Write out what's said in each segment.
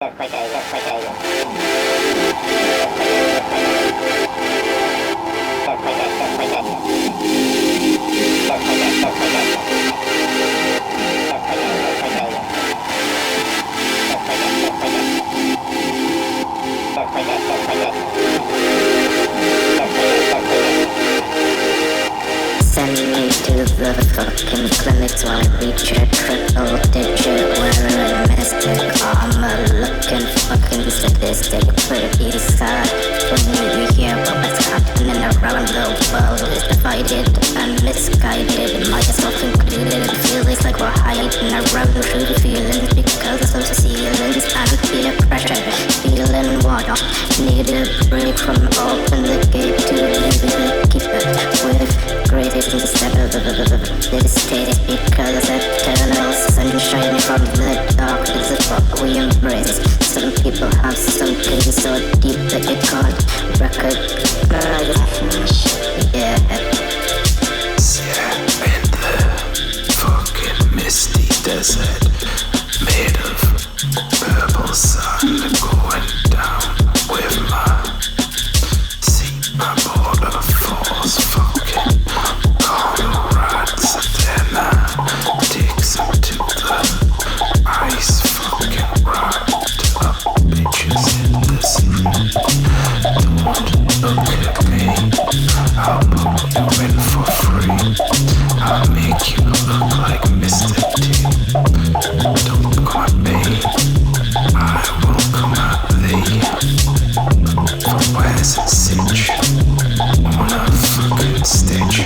Send me to the fucking clinic so I reach a triple digit wearing mystic armor, looking fucking sadistic, pretty sad. When you hear what's happening around the world is divided and misguided, myself included. It feels like we're hiding around true feelings because of ceilings and peer pressure. Feeling what I need a break from open the gate to live, keep it with greatest instead of this state because eternal sunshine from the darkness is what we embrace. Some people have something so deep that they can't recognize. Yeah, in the fucking misty desert, made of purple sun, going down with my seat, my border force, fucking comrades. Then I take some to the ice, fucking wrapped up bitches in the street. Don't look at me, I'll put you in for free. I'll make you look like Mr. T. Don't come at me, I will come at thee. For where's a cinch on a fucking stitch?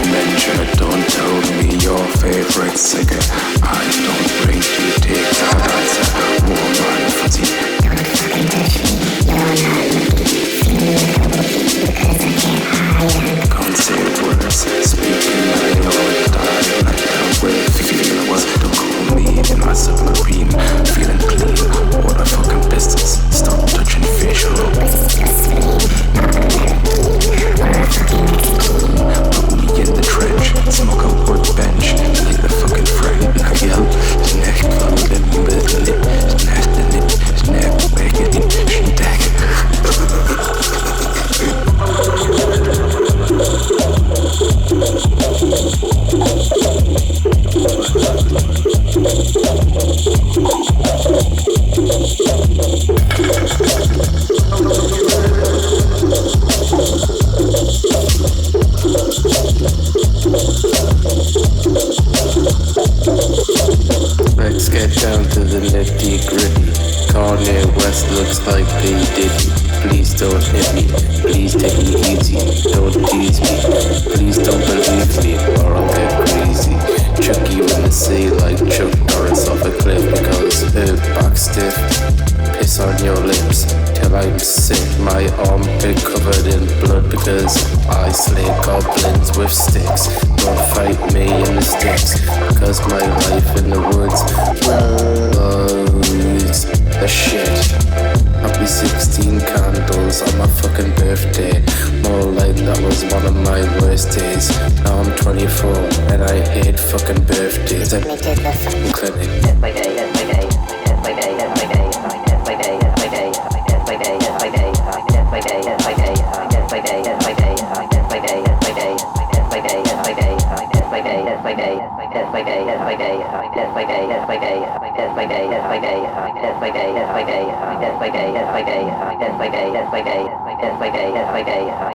Venture, don't tell me your favorite singer. I don't bring to take that answer. Woman fuzzy. don't fucking touch me. You're not looking because I can't hide. Can't say words, speaking my own dialect. Where feeling was, don't call me in my submarine. Feeling clean, what a fucking business. Stop touching facial. Put me in the trench, smoke a workbench, like the fucking friend. I yell, his neck covered in it, his neck bagging it, she dagger. Let's get down to the nitty gritty. Kanye West looks like P. Diddy. Please don't hit me. Please take me easy. Don't tease me. Please don't believe me or I'll get crazy. Chuck you in the sea like Chuck Norris off a cliff because her back stiff. Piss on your lips till I'm sick. My armpit covered in blood because I slay goblins with sticks. Don't fight me in the sticks because my life in the woods loves the shit. Happy 16 candles on my fucking birthday. More like that was one of my worst days. Now I'm 24 and I hate fucking birthdays. Take me to the fucking clinic.